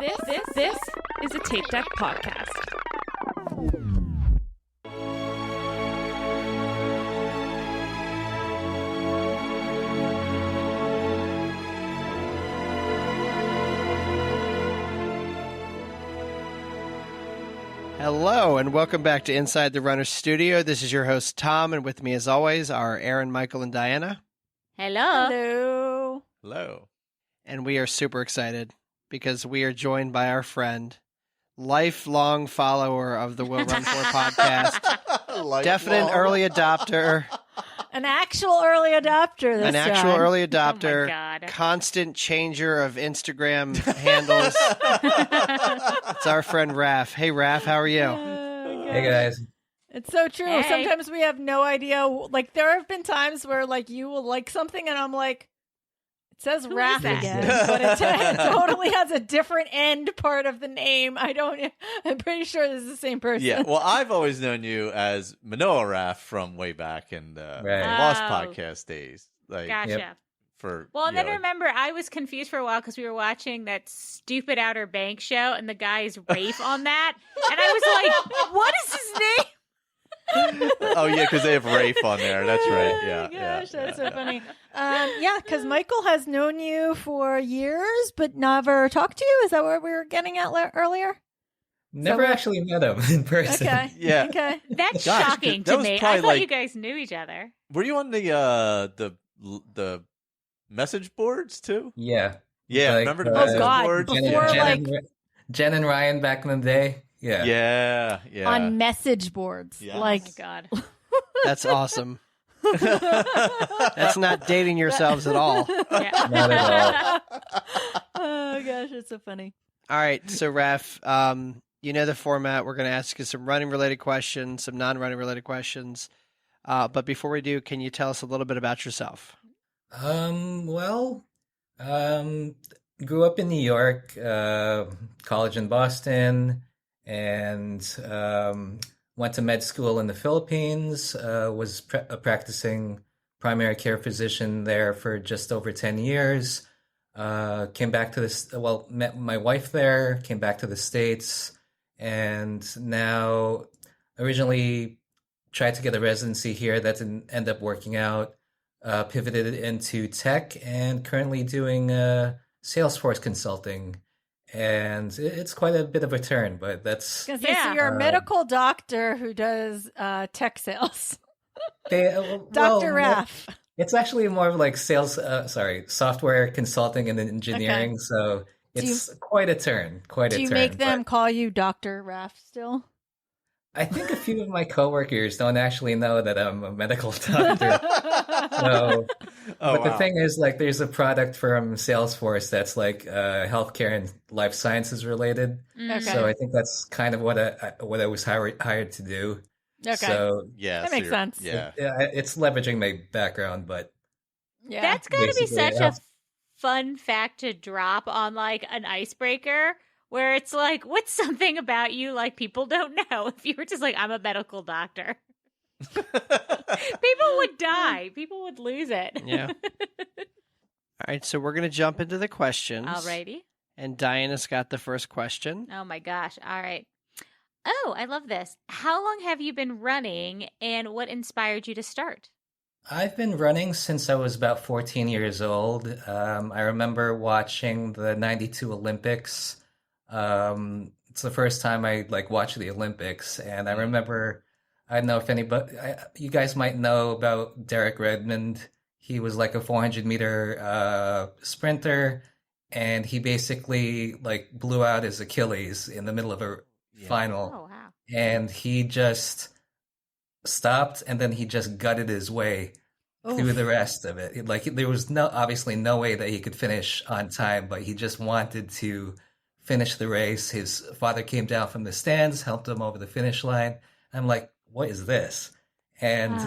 This is a Tape Deck podcast. Hello, and welcome back to Inside the Runner Studio. This is your host, Tom, and with me, as always, are Aaron, Michael, and Diana. Hello. Hello. Hello. And we are super excited because we are joined by our friend, lifelong follower of the Will Run 4 podcast, definite early adopter. An actual early adopter this An actual time. early adopter, Oh my God. constant changer of Instagram handles. It's our friend Raph. Hey, Raph, how are you? Hey guys. It's so true. Hey. Sometimes we have no idea. Like, there have been times where, like, you will like something and I'm like, it says Who is Raph that? again, but it totally has a different end part of the name. I'm pretty sure this is the same person. Yeah, well, I've always known you as Manoa Raff from way back in the Right. Lost Oh. podcast days. Like, Gotcha. Well, And then remember, I was confused for a while because we were watching that stupid Outer Banks show, and the guy is Rafe on that, and I was like, "What is his name?" Oh yeah, because they have Rafe on there. That's right. Yeah. Oh my gosh, that's so yeah. funny. Yeah, because Michael has known you for years, but never talked to you. Is that what we were getting at earlier? Never actually met him in person. Okay. Yeah. Okay. That's Gosh, shocking that to was me. I probably thought like- you guys knew each other. Were you on the message boards too? Yeah. Yeah, Like, remember the oh, message God, boards? before, Jen and Ryan back in the day. Yeah. Yeah. On message boards. Yeah. Like, Oh my God. That's awesome. That's not dating yourselves at all. Yeah. Not at all. oh gosh, it's so funny. All right, so Raph, you know the format. We're going to ask you some running-related questions, some non-running-related questions. But before we do, can you tell us a little bit about yourself? Well, grew up in New York, college in Boston, and went to med school in the Philippines, was a practicing primary care physician there for just over 10 years. Came back to met my wife there, came back to the States, and now originally tried to get a residency here. That didn't end up working out. Pivoted into tech and currently doing Salesforce consulting. And it's quite a bit of a turn, but that's... So Yeah. you're a medical doctor who does tech sales. Dr. Dr. Raff. It's actually more of like software consulting and engineering. Okay. So it's quite a turn, Do you make them call you Dr. Raff still? I think a few of my coworkers don't actually know that I'm a medical doctor. So, but the thing is, like, there's a product from Salesforce that's like healthcare and life sciences related. Okay. So I think that's kind of what I was hired to do. Okay. So Yeah. That makes sense. Yeah. it's leveraging my background, but Yeah. That's got to be Basically, such yeah. a fun fact to drop on like an icebreaker where it's like, what's something about you like people don't know? If you were just like, I'm a medical doctor. People would die. People would lose it. Yeah. All right, so we're going to jump into the questions. Alrighty. And Diana's got the first question. Oh my gosh. All right. Oh, I love this. How long have you been running and what inspired you to start? I've been running since I was about 14 years old. I remember watching the 92 Olympics. It's the first time I watched the Olympics, and I remember, I don't know if you guys might know about Derek Redmond. He was like a 400-meter sprinter, and he basically blew out his Achilles in the middle of a final, Oh, wow. and he just stopped, and then he just gutted his way through the rest of it. There was obviously no way that he could finish on time, but he just wanted to finish the race. His father came down from the stands, helped him over the finish line. I'm like, what is this? And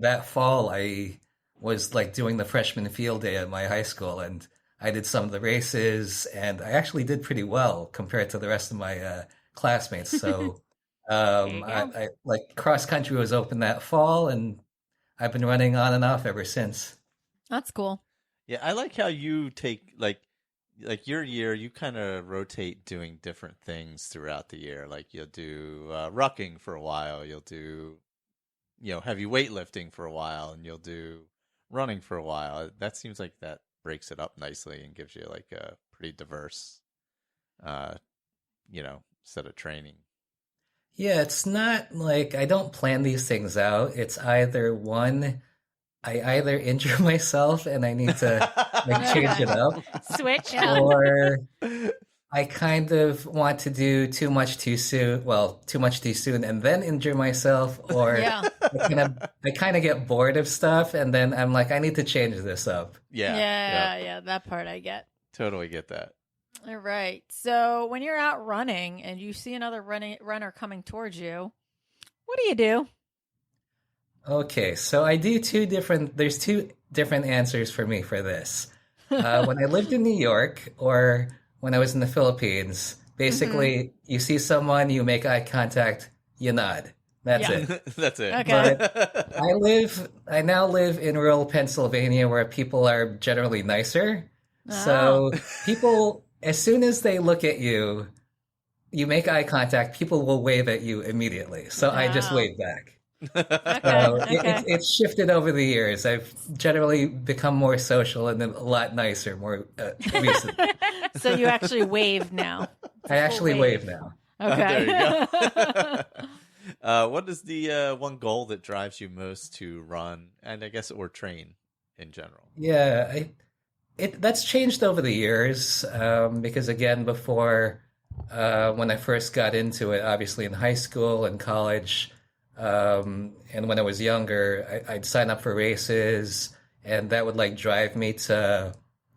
that fall, I was doing the freshman field day at my high school, and I did some of the races, and I actually did pretty well compared to the rest of my classmates. So I cross country was open that fall, and I've been running on and off ever since. That's cool. Yeah, I like how you take like your year, you kind of rotate doing different things throughout the year. Like you'll do rucking for a while, you'll do heavy weightlifting for a while, and you'll do running for a while. That seems like that breaks it up nicely and gives you like a pretty diverse, set of training. Yeah, it's not like I don't plan these things out. It's either one, I either injure myself and I need to like change it up, Switch. or I kind of want to do too much too soon. Well, too much too soon and then injure myself, or Yeah. I kind of get bored of stuff and then I'm like, I need to change this up. Yeah, that part I get. Totally get that. All right. So when you're out running and you see another runner coming towards you, what do you do? Okay, so I do there's two different answers for me for this. When I lived in New York or when I was in the Philippines, basically you see someone, you make eye contact, you nod. That's Yeah. it. That's it. Okay. But I now live in rural Pennsylvania where people are generally nicer. So people, as soon as they look at you, you make eye contact, people will wave at you immediately. So I just Wow. wave back. Okay. So Okay. it's shifted over the years. I've generally become more social and a lot nicer more recently. So you actually wave now. I actually wave. wave now. Okay. There you go. What is the one goal that drives you most to run and I guess or train in general? Yeah, that's changed over the years because again, before when I first got into it, obviously in high school and college, and when I was younger, I'd sign up for races, and that would like drive me to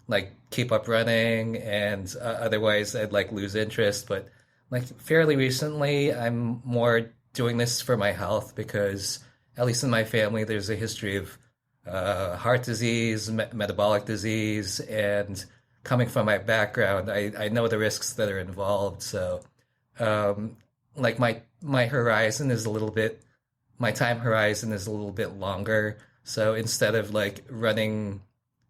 like keep up running, and otherwise I'd like lose interest. But like fairly recently, I'm more doing this for my health because at least in my family, there's a history of heart disease, metabolic disease, and coming from my background, I know the risks that are involved. So, like my horizon is my time horizon is a little bit longer. So instead of like running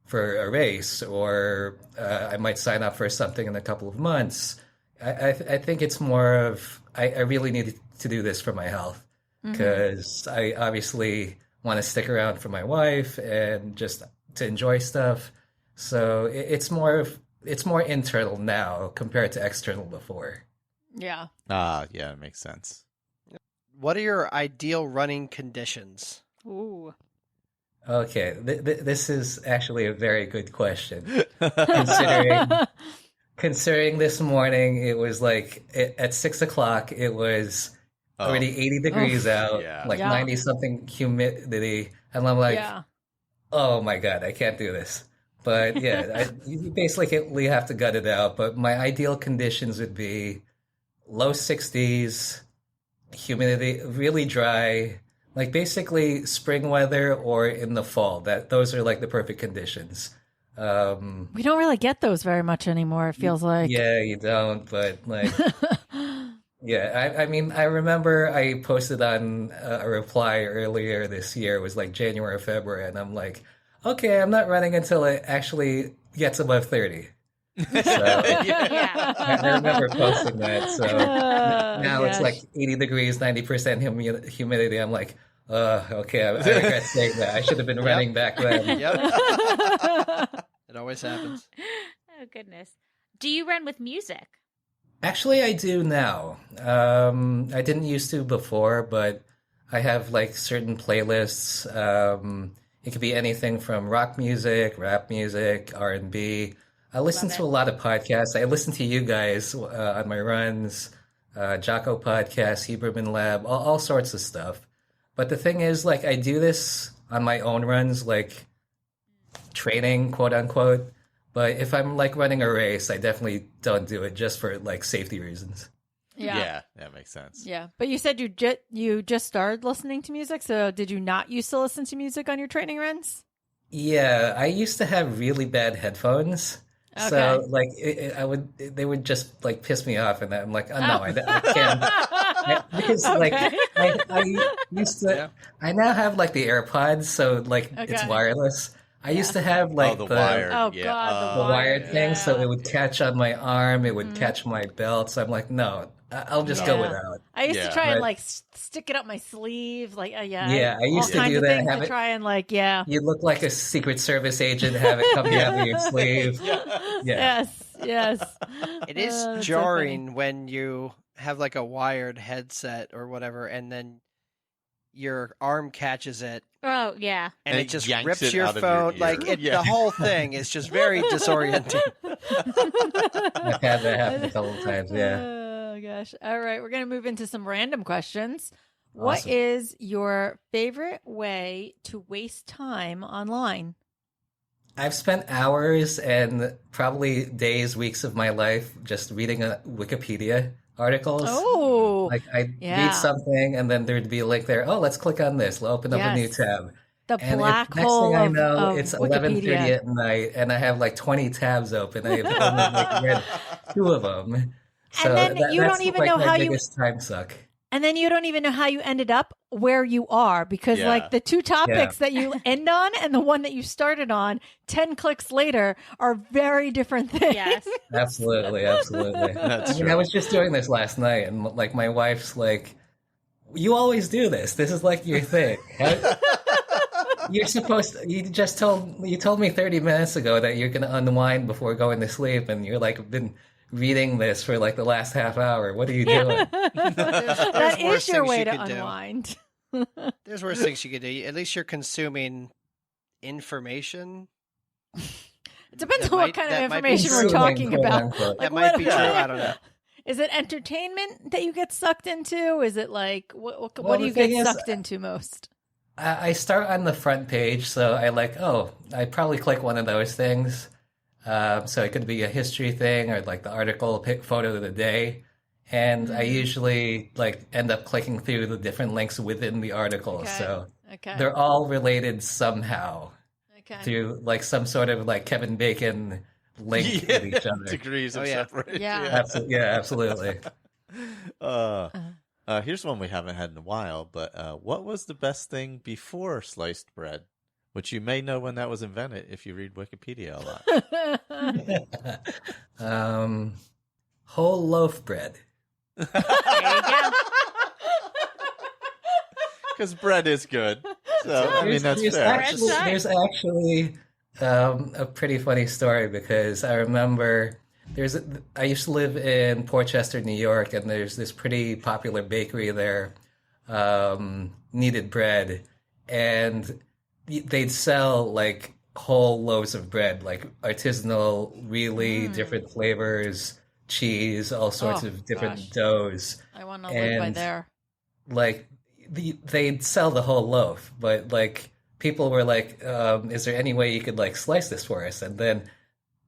for a race, or I might sign up for something in a couple of months, I think it's more of I really need to do this for my health because I obviously want to stick around for my wife and just to enjoy stuff. So it's more internal now compared to external before. Yeah. Yeah, it makes sense. What are your ideal running conditions? Ooh. Okay, this is actually a very good question. Considering this morning, it was like at 6 o'clock, it was already 80 degrees out, Yeah. like Yeah. 90 something humidity. And I'm like, Yeah. oh my God, I can't do this. But yeah, you basically have to gut it out. But my ideal conditions would be low 60s, humidity, really dry, like basically spring weather or in the fall. Those are like the perfect conditions. We don't really get those very much anymore, it feels like. Yeah, you don't, but like, yeah, I mean, I remember I posted on a reply earlier this year. It was like January or February, and I'm like, okay, I'm not running until it actually gets above 30. So Yeah. I remember posting that. So now it's gosh. like 80 degrees, 90% humidity. I'm like, okay, I regret saying that. I should have been running back then. Yep. It always happens. Oh, goodness. Do you run with music? Actually, I do now. I didn't used to before, but I have like certain playlists. It could be anything from rock music, rap music, R&B. I listen to a lot of podcasts. I listen to you guys on my runs, Jocko podcast, Huberman Lab, all sorts of stuff. But the thing is, like, I do this on my own runs, like training, quote unquote. But if I'm like running a race, I definitely don't do it just for like safety reasons. Yeah. That makes sense. Yeah. But you said you just started listening to music, so did you not used to listen to music on your training runs? Yeah, I used to have really bad headphones. Okay. So like they would just like piss me off, and I'm like, oh no, I can't. Because like I used to, Yeah. I now have like the AirPods, so like it's Okay. wireless. I used to have like the wired. Oh yeah. God, the wired thing, so yeah. it would catch on my arm, it would catch my belt. So I'm like, no, I'll just go Yeah. without. I used to Yeah. try and But- like stick it up my sleeve, like Yeah, I all used to kinds do of that, things have to it- try and like, yeah. You look like a Secret Service agent, have it come down your sleeve. Yeah. Yes. It is that's so jarring when you have like a wired headset or whatever, and then your arm catches it, Oh yeah. and And it it just yanks rips it your out of your phone. ear. Like Yeah. the whole thing is just very disorienting. I've had that happen a couple of times. Yeah. Oh gosh. All right, we're gonna move into some random questions. What Awesome. is your favorite way to waste time online? I've spent hours and probably days, weeks of my life just reading Wikipedia articles. Oh, Like I'd yeah. read something and then there'd be a link there. Oh, let's click on this. We'll open up a new Yes. tab. the And black next hole thing I of, know, of it's 11:30 Wikipedia. at night, and I have like 20 tabs open. I've only like, read 2 of them. So then you that's don't even like know my how you- biggest time suck. And then you don't even know how you ended up where you are because, Yeah. like, the two topics that you end on and the one that you started on 10 clicks later are very different things. Yes. Absolutely. That's I mean, true. I was just doing this last night, and like my wife's like, "You always do this. This is like your thing. You're supposed to, you told me 30 minutes ago that you're going to unwind before going to sleep, and you're like been reading this for like the last half hour. What are you doing?" That worse is your things way you to could do. unwind. There's worse things you could do. At least you're consuming information. It depends That on what might- kind that of might be information we're Consuming, talking quote, about. unquote. That Like, might what- be true. I don't know. Is it entertainment that you get sucked into? Is it like, what Well, do you the get thing is, sucked into most? I start on the front page, so I probably click one of those things. So it could be a history thing or like the article, pick photo of the day. And I usually like end up clicking through the different links within the article. Okay. So Okay. they're all related somehow Okay. through like some sort of like Kevin Bacon link with each other. Degrees of Oh, yeah. separation. Yeah. Absolutely. Here's one we haven't had in a while, but what was the best thing before sliced bread? Which you may know when that was invented if you read Wikipedia a lot. Whole loaf bread. There you go. Because bread is good. So, I mean, that's fair. There's actually a pretty funny story because I remember I used to live in Portchester, New York, and there's this pretty popular bakery there, Kneaded Bread, and they'd sell like whole loaves of bread, like artisanal, really different flavors, cheese, all sorts Oh, of different gosh. doughs. I want to live by And- there. Like they'd sell the whole loaf, but like people were like, "Is there any way you could like slice this for us?" And then,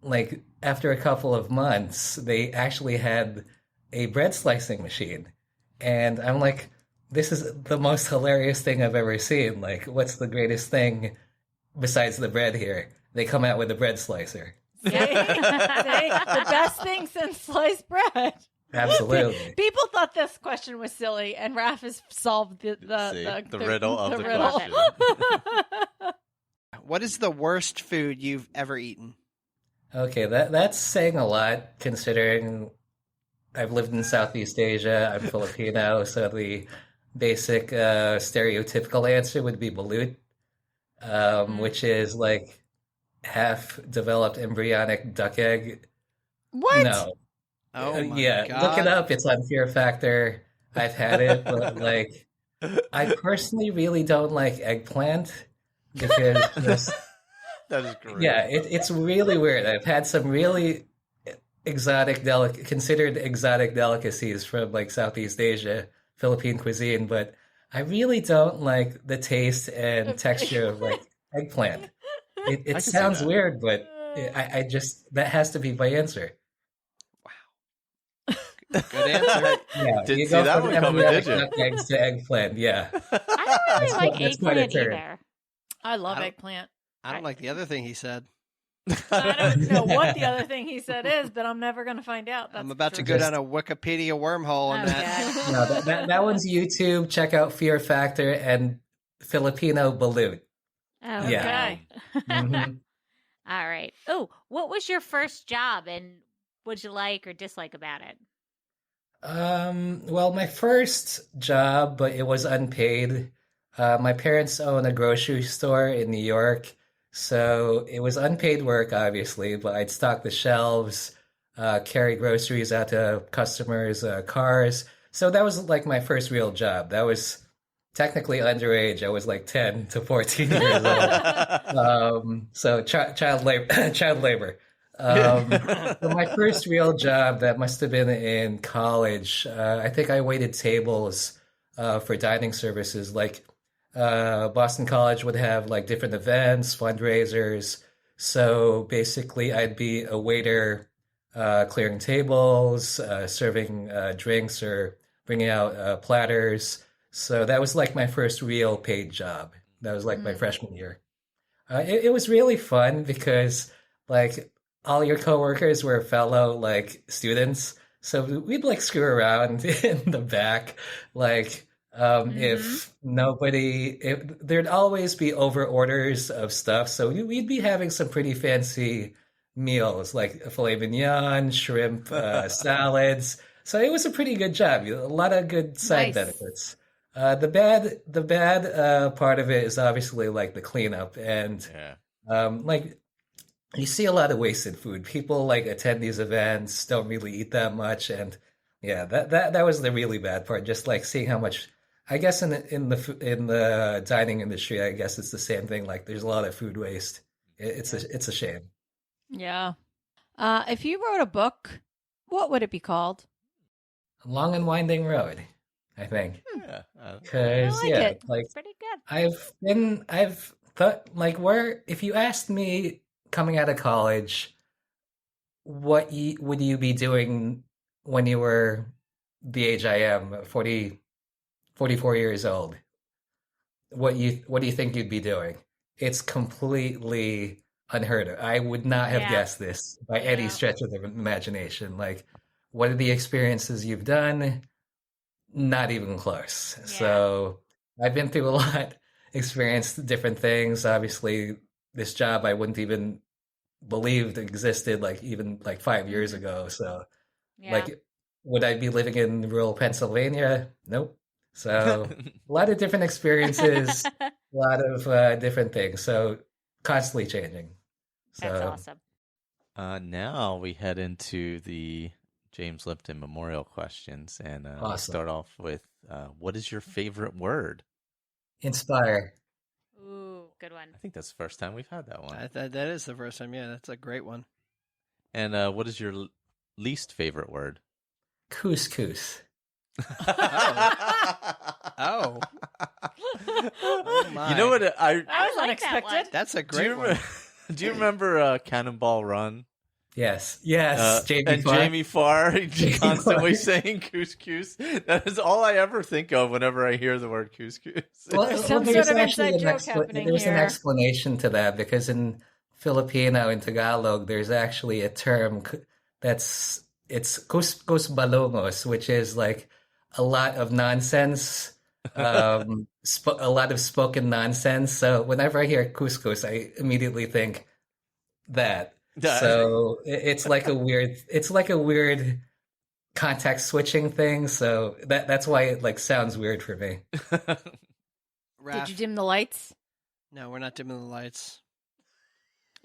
like after a couple of months, they actually had a bread slicing machine, and I'm like, "This is the most hilarious thing I've ever seen! Like, what's the greatest thing besides the bread here?" They come out with a bread slicer. See? The best thing since sliced bread. Absolutely. People thought this question was silly, and Raph has solved the riddle of the riddle. question. What is the worst food you've ever eaten? Okay, that's saying a lot considering I've lived in Southeast Asia. I'm Filipino, so the basic stereotypical answer would be balut, which is like half-developed embryonic duck egg. What? No. Oh my Yeah, God. look it up. It's on Fear Factor. I've had it, but like, I personally really don't like eggplant because That is great. yeah, it's really weird. I've had some really considered exotic delicacies from like Southeast Asia, Philippine cuisine, but I really don't like the taste and texture of like eggplant. It can see sounds that. weird, but I just that has to be my answer. Good answer. Yeah, Didn't you see go that from one coming, embryonic did you? duck eggs to eggplant. Yeah, I don't really That's like quite- that's quite a eggplant turn. either. I love I don't- eggplant. I don't like the other thing he said. I don't know what the other thing he said is, but I'm never going to find out. That's I'm about to for go sure. down a Wikipedia wormhole on Oh, that. God. no, that one's YouTube. Check out Fear Factor and Filipino balut. Oh, Yeah. okay. hmm All right. Oh, what was your first job and what'd you like or dislike about it? Well, my first job, but it was unpaid. My parents own a grocery store in New York, so it was unpaid work, obviously, but I'd stock the shelves, carry groceries out to customers' cars. So that was like my first real job. That was technically underage. I was like 10 to 14 years old. So child labor, child labor. So my first real job that must have been in college. I think I waited tables for dining services. Like Boston College would have like different events, fundraisers. So basically, I'd be a waiter, clearing tables, serving drinks, or bringing out platters. So that was like my first real paid job. That was like my freshman year. It was really fun because like all your coworkers were fellow like students, so we'd like screw around in the back. Like if nobody, if, there'd always be over orders of stuff, so we'd be having some pretty fancy meals like filet mignon, shrimp, salads. So it was a pretty good job. A lot of good side Nice. benefits. The bad part of it is obviously like the cleanup and Yeah. like you see a lot of wasted food. People like attend these events, don't really eat that much, and yeah, that was the really bad part. Just like seeing how much. I guess in the dining industry, I guess it's the same thing. Like there's a lot of food waste. It's a shame. Yeah. If you wrote a book, what would it be called? Long and winding road, I think. Yeah. Because I like yeah, it. like Pretty good. I've thought like where if you asked me coming out of college, would you be doing when you were the age I am, 44 years old? What do you think you'd be doing? It's completely unheard of. I would not have Yeah. guessed this by any Yeah. stretch of the imagination. Like, what are the experiences you've done? Not even close. Yeah. So I've been through a lot, experienced different things. Obviously, this job I wouldn't even believed existed like even like 5 years ago. So Yeah. like, would I be living in rural Pennsylvania? Nope. So a lot of different experiences, a lot of different things. So constantly changing. That's So awesome. Now we head into the James Lipton Memorial questions, and we Awesome. start off with what is your favorite word? inspire. Ooh, good one. I think that's the first time we've had that one. That is the first time. Yeah, that's a great one. And what is your least favorite word? Couscous. Oh. Oh my. You know what? I was like that one. unexpected. That's a Do great you, one. do you remember Cannonball Run? Yes. And Jamie Farr constantly saying couscous. That is all I ever think of whenever I hear the word couscous. There's some there's sort of actually inside an joke happening there's an here. explanation to that because in Filipino, in Tagalog, there's actually a term it's kuskus balongos, which is like a lot of nonsense, a lot of spoken nonsense. So whenever I hear couscous, I immediately think that. So it's like a weird context switching thing. So that's why it like sounds weird for me. Raph. Did you dim the lights? No, we're not dimming the lights.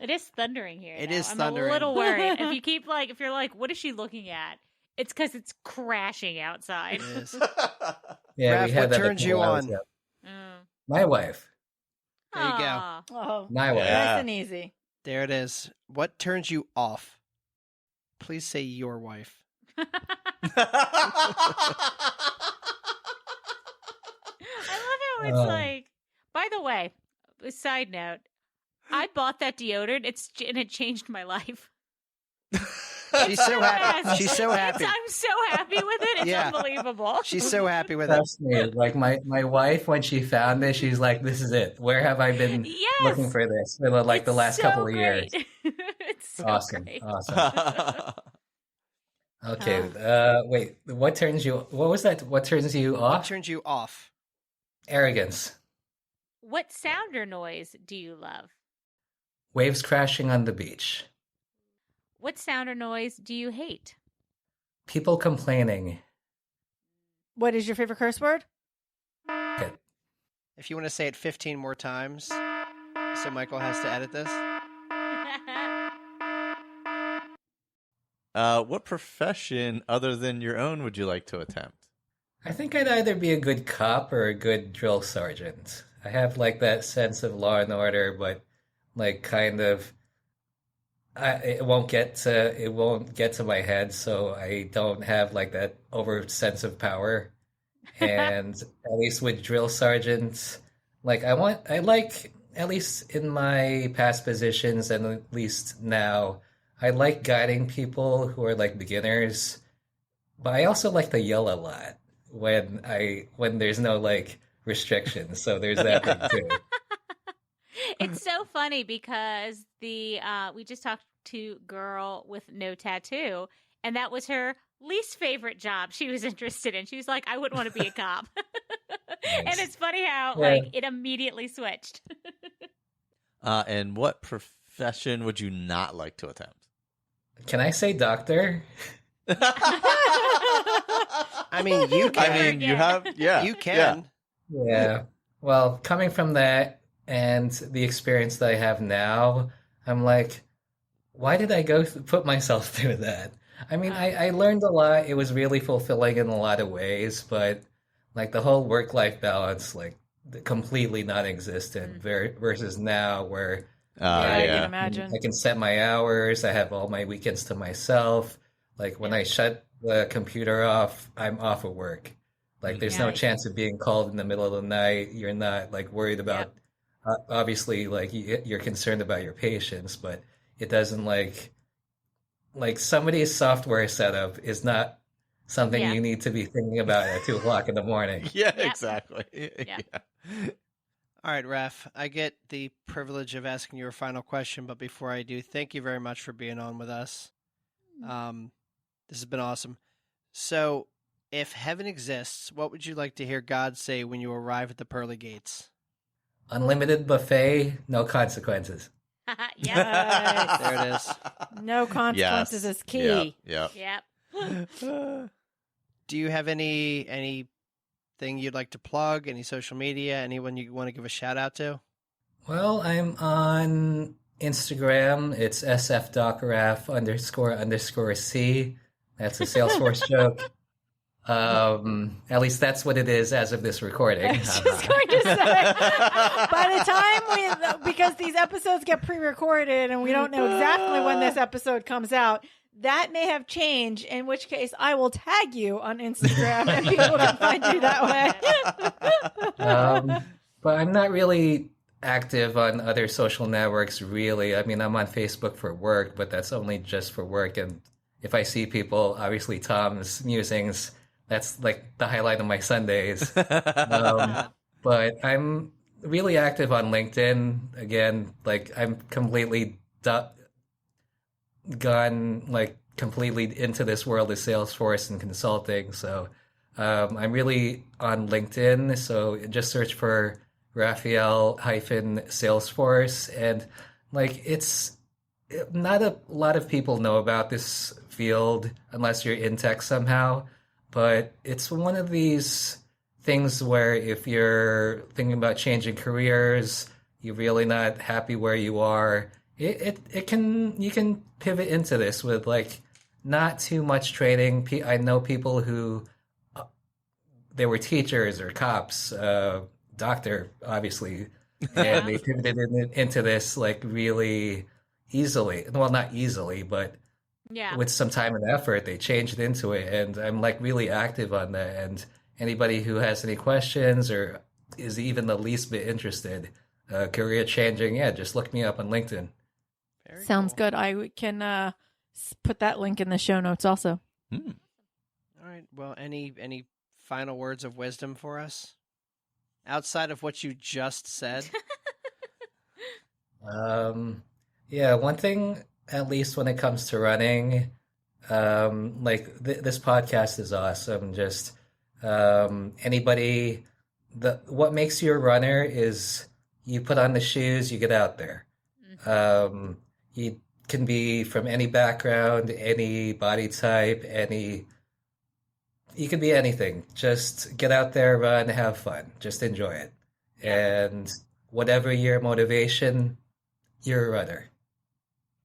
It is thundering here. It now. is I'm thundering. a little worried. If you're like, what is she looking at? It's because it's crashing outside. It is. Yeah, Raph, we had what that a turns you couple hours on? ago. Mm. My wife. There you go. Aw. Oh, My wife. Yeah. nice and easy. There it is. What turns you off? Please say your wife. I love how it's like. By the way, a side note, I bought that deodorant. And it changed my life. She's so happy. Yes. She's so happy. I'm so happy with it. It's Yeah. unbelievable. She's so happy with it. Trust me, like my wife, when she found this, she's like, "This is it. Where have I been Yes. looking for this for the last so couple of years?" great. It's so Awesome, great. awesome. Okay, wait. What turns you? What was that? What turns you What off? turns you off? Arrogance. What sound or noise do you love? Waves crashing on the beach. What sound or noise do you hate? People complaining. What is your favorite curse word? Okay. If you want to say it 15 more times, so Michael has to edit this. What profession other than your own would you like to attempt? I think I'd either be a good cop or a good drill sergeant. I have like that sense of law and order, but like kind of it won't get to my head, so I don't have like that over sense of power. And at least with drill sergeants, like I like at least in my past positions and at least now, I like guiding people who are like beginners, but I also like to yell a lot when there's no like restrictions. So there's that thing too. It's so funny because we just talked to girl with no tattoo, and that was her least favorite job she was interested in. She was like, I wouldn't want to be a cop. And it's funny how like it immediately switched. And what profession would you not like to attempt? Can I say doctor? I mean, you can. I mean, you have, yeah. You can. Yeah. Well, coming from that and the experience that I have now, I'm like, why did I put myself through that? I mean, I learned a lot. It was really fulfilling in a lot of ways, but like the whole work-life balance, like completely non-existent versus now where I can imagine. I can set my hours. I have all my weekends to myself. Like when I shut the computer off, I'm off of work. Like there's no chance of being called in the middle of the night. You're not like worried about, obviously like you're concerned about your patients, but it doesn't like somebody's software setup is not something you need to be thinking about at 2:00 in the morning. Yeah, exactly. Yeah. All right, Raf, I get the privilege of asking you a final question, but before I do, thank you very much for being on with us. This has been awesome. So, if heaven exists, what would you like to hear God say when you arrive at the pearly gates? Unlimited buffet, no consequences. Yes. There it is. No consequences is key. Yeah. Yep. Do you have anything you'd like to plug? Any social media? Anyone you want to give a shout out to? Well, I'm on Instagram. It's sfdocraf__C. That's a Salesforce joke. At least that's what it is as of this recording. I was just going to say, by the time because these episodes get pre-recorded and we don't know exactly when this episode comes out, that may have changed, in which case I will tag you on Instagram and people can find you that way. But I'm not really active on other social networks, really. I mean, I'm on Facebook for work, but that's only just for work. And if I see people, obviously Tom's musings, that's like the highlight of my Sundays. But I'm really active on LinkedIn. Again, like I'm completely gone like completely into this world of Salesforce and consulting. So I'm really on LinkedIn. So just search for Raphael-Salesforce. And like it's not a lot of people know about this field unless you're in tech somehow. But it's one of these things where if you're thinking about changing careers, you're really not happy where you are, you can pivot into this with like not too much training. I know people who they were teachers or cops, doctor, obviously, and they pivoted into this like really easily. Well, not easily, but with some time and effort, they changed into it. And I'm like really active on that. And anybody who has any questions or is even the least bit interested, career changing, just look me up on LinkedIn. Very Sounds cool. good. I can put that link in the show notes also. All right. Well, any final words of wisdom for us outside of what you just said? One thing, at least when it comes to running, this podcast is awesome. Just what makes you a runner is you put on the shoes, you get out there. You can be from any background, any body type, you can be anything. Just get out there, run, have fun. Just enjoy it. And whatever your motivation, you're a runner.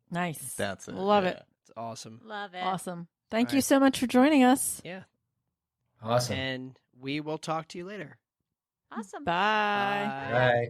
Nice. That's it. Love yeah. it. It's awesome. Love it. Awesome. Thank All you right. so much for joining us. Yeah. Awesome. And we will talk to you later. Awesome. Bye. Bye. Bye.